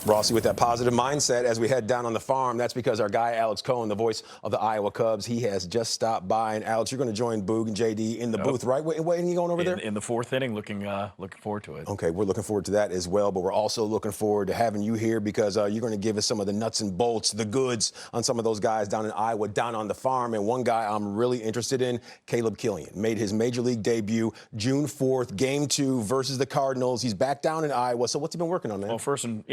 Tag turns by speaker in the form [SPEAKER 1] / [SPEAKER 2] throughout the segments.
[SPEAKER 1] Rossi with that positive mindset as we head down on the farm. That's because our guy, Alex Cohen, the voice of the Iowa Cubs, he has just stopped by. And, Alex, you're going to join Boog and JD in the booth, right? What are you going over there?
[SPEAKER 2] In the fourth inning, looking forward to it.
[SPEAKER 1] Okay, we're looking forward to that as well, but we're also looking forward to having you here because you're going to give us some of the nuts and bolts, the goods on some of those guys down in Iowa, down on the farm. And one guy I'm really interested in, Caleb Killian, made his Major League debut June 4th, Game 2 versus the Cardinals. He's back down in Iowa. So what's he been working on, man?
[SPEAKER 2] Well, first and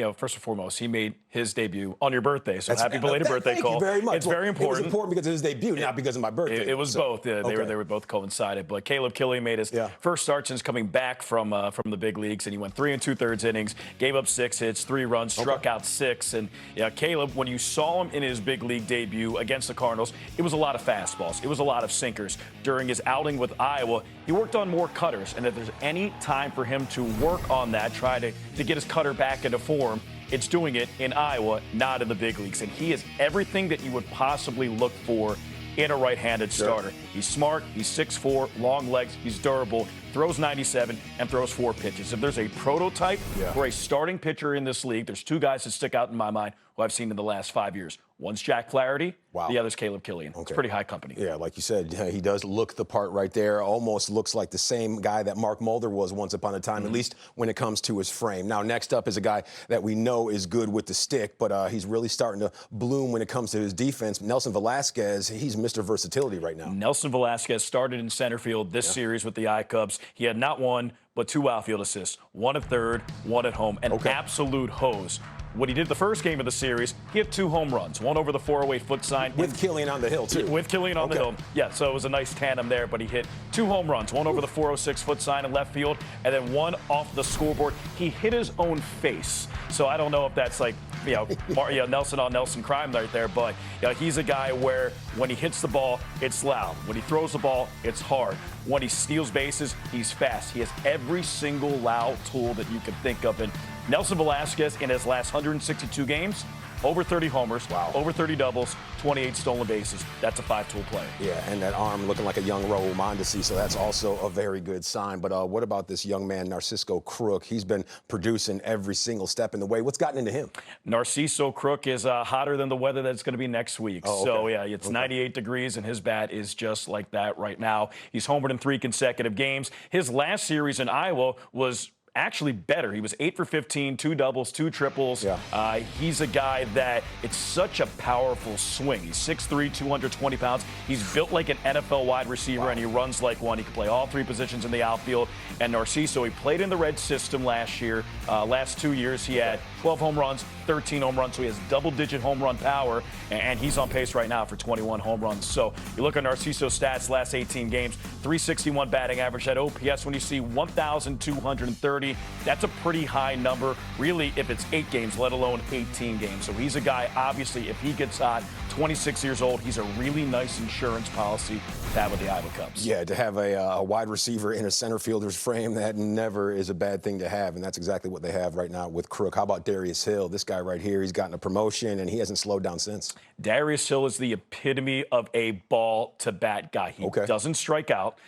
[SPEAKER 2] foremost, he made his debut on your birthday. So happy belated birthday, Cole.
[SPEAKER 1] Thank you very much.
[SPEAKER 2] It's very important.
[SPEAKER 1] It was important because of his debut, not because of my birthday.
[SPEAKER 2] It was both. They were both coincided. But Caleb Killian made his first start since coming back from the big leagues, and he went 3 2/3 innings, gave up 6 hits, 3 runs, struck out 6. And Caleb, when you saw him in his big league debut against the Cardinals, it was a lot of fastballs. It was a lot of sinkers. During his outing with Iowa, he worked on more cutters. And if there's any time for him to work on that, try to get his cutter back into form, it's doing it in Iowa, not in the big leagues. And he is everything that you would possibly look for in a right-handed starter. He's smart, he's 6'4", long legs, he's durable, throws 97, and throws 4 pitches. If there's a prototype for a starting pitcher in this league, there's 2 guys that stick out in my mind who I've seen in the last 5 years. One's Jack Flaherty, the other's Caleb Killian. It's pretty high company.
[SPEAKER 1] Yeah, like you said, he does look the part right there. Almost looks like the same guy that Mark Mulder was once upon a time, at least when it comes to his frame. Now, next up is a guy that we know is good with the stick, but he's really starting to bloom when it comes to his defense. Nelson Velasquez, he's Mr. Versatility right now.
[SPEAKER 2] Nelson Velasquez started in center field this series with the I-Cubs. He had not 1, but 2 outfield assists, 1 at third, 1 at home, an absolute hose. What he did the first game of the series, he hit 2 home runs, 1 over the 408 foot sign.
[SPEAKER 1] With Killian on the hill, too.
[SPEAKER 2] With Killian on the hill. Yeah, so it was a nice tandem there, but he hit 2 home runs, 1 over the 406 foot sign in left field, and then 1 off the scoreboard. He hit his own face. So I don't know if that's like, Nelson on Nelson crime right there, but he's a guy where when he hits the ball, it's loud. When he throws the ball, it's hard. When he steals bases, he's fast. He has every single loud tool that you can think of. And Nelson Velasquez, in his last 162 games, over 30 homers, over 30 doubles, 28 stolen bases. That's a 5-tool player.
[SPEAKER 1] Yeah, and that arm looking like a young Raul Mondesi, so that's also a very good sign. But what about this young man, Narciso Crook? He's been producing every single step in the way. What's gotten into him?
[SPEAKER 2] Narciso Crook is hotter than the weather that's going to be next week. So, it's 98 degrees, and his bat is just like that right now. He's homered in 3 consecutive games. His last series in Iowa was actually better. He was 8 for 15, 2 doubles, 2 triples. He's a guy that it's such a powerful swing. He's 6'3", 220 pounds. He's built like an NFL wide receiver, and he runs like one. He can play all 3 positions in the outfield. And Narciso, he played in the red system last year. Last 2 years, he had 12 home runs, 13 home runs, so he has double-digit home run power, and he's on pace right now for 21 home runs. So you look at Narciso's stats, last 18 games, 361 batting average. That OPS, when you see 1,230, that's a pretty high number, really, if it's 8 games, let alone 18 games. So he's a guy, obviously, if he gets hot, 26 years old, he's a really nice insurance policy to have with the Iowa Cubs.
[SPEAKER 1] Yeah, to have a wide receiver in a center fielder's frame, that never is a bad thing to have, and that's exactly what they have right now with Crook. How about Darius Hill? This guy right here, he's gotten a promotion, and he hasn't slowed down since.
[SPEAKER 2] Darius Hill is the epitome of a ball-to-bat guy. He doesn't strike out.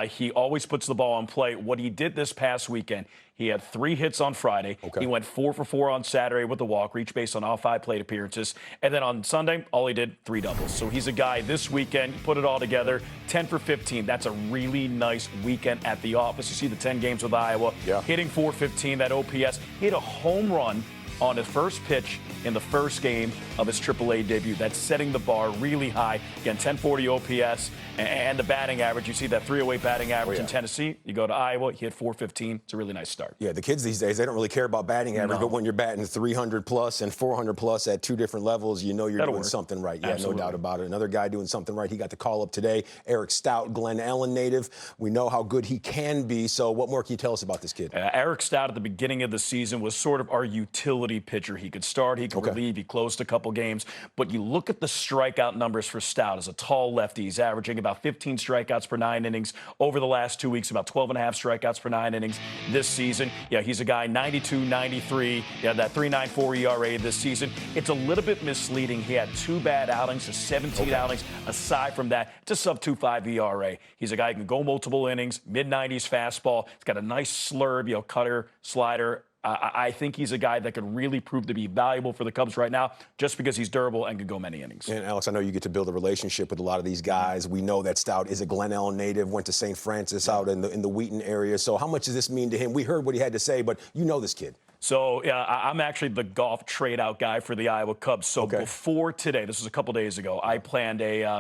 [SPEAKER 2] He always puts the ball on play. What he did this past weekend, he had 3 hits on Friday. He went 4 for 4 on Saturday with the walk, reached base on all 5 plate appearances. And then on Sunday, all he did, 3 doubles. So he's a guy this weekend, put it all together, 10 for 15. That's a really nice weekend at the office. You see the 10 games with Iowa, hitting 415, that OPS. He hit a home run on his first pitch in the first game of his AAA debut. That's setting the bar really high. Again, 1040 OPS and the batting average. You see that 308 batting average in Tennessee. You go to Iowa, he hit 415. It's a really nice start.
[SPEAKER 1] Yeah, the kids these days, they don't really care about batting average, but when you're batting 300 plus and 400 plus at 2 different levels, you know you're doing something right. Yeah, no doubt about it. Another guy doing something right. He got the call up today. Eric Stout, Glen Ellen native. We know how good he can be. So what more can you tell us about this kid?
[SPEAKER 2] Eric Stout at the beginning of the season was sort of our utility pitcher. He could start, he could relieve, he closed a couple games. But you look at the strikeout numbers for Stout as a tall lefty. He's averaging about 15 strikeouts per 9 innings over the last 2 weeks, about 12 and a half strikeouts per 9 innings this season. Yeah, he's a guy 92, 93, that 3.94 ERA this season. It's a little bit misleading. He had 2 bad outings, so 17 outings. Aside from that, it's a sub-2.5 ERA. He's a guy who can go multiple innings, mid-90s fastball. He's got a nice slurve, cutter, slider, I think he's a guy that could really prove to be valuable for the Cubs right now just because he's durable and could go many innings.
[SPEAKER 1] And, Alex, I know you get to build a relationship with a lot of these guys. We know that Stout is a Glen Ellen native, went to St. Francis out in the Wheaton area. So how much does this mean to him? We heard what he had to say, but you know this kid.
[SPEAKER 2] So, yeah, I'm actually the golf trade-out guy for the Iowa Cubs. So before today, this was a couple days ago, I planned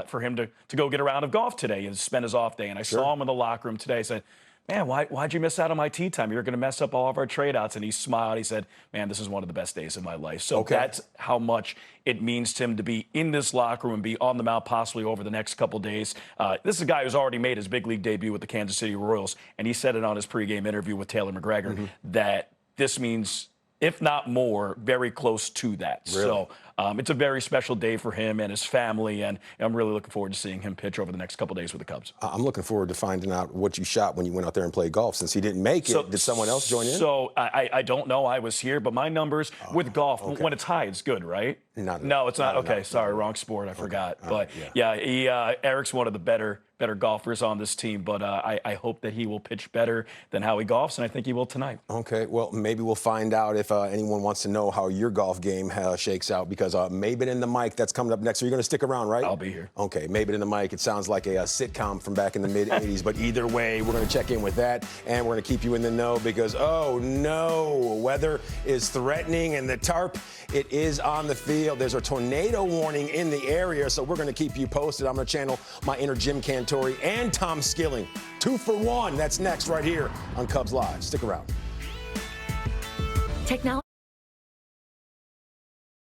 [SPEAKER 2] for him to go get a round of golf today and spend his off day. And I saw him in the locker room today. I said, man, why'd you miss out on my tee time? You're going to mess up all of our trade-outs. And he smiled. He said, man, this is one of the best days of my life. So that's how much it means to him to be in this locker room and be on the mound possibly over the next couple days. This is a guy who's already made his big league debut with the Kansas City Royals. And he said it on his pregame interview with Taylor McGregor that this means, if not more, very close to that.
[SPEAKER 1] Really?
[SPEAKER 2] So it's a very special day for him and his family, and I'm really looking forward to seeing him pitch over the next couple of days with the Cubs.
[SPEAKER 1] I'm looking forward to finding out what you shot when you went out there and played golf. Since he didn't make it, did someone else join in?
[SPEAKER 2] So I don't know. I was here, but my numbers with golf, when it's high, it's good, right? No, it's not. Okay, sorry, wrong sport. I forgot. But Eric's one of the better golfers on this team, but I hope that he will pitch better than how he golfs, and I think he will tonight.
[SPEAKER 1] Okay, well, maybe we'll find out if anyone wants to know how your golf game shakes out, because Mabin in the Mic, that's coming up next. So you're going to stick around, right?
[SPEAKER 2] I'll be here.
[SPEAKER 1] Okay, Mabin in the Mic, it sounds like a sitcom from back in the mid-'80s, but either way, we're going to check in with that, and we're going to keep you in the know because, oh no, weather is threatening, and the tarp, it is on the field. There's a tornado warning in the area, so we're going to keep you posted. I'm going to channel my inner Jim Cantori and Tom Skilling. 2 for 1. That's next right here on Cubs Live. Stick around.
[SPEAKER 3] Technology.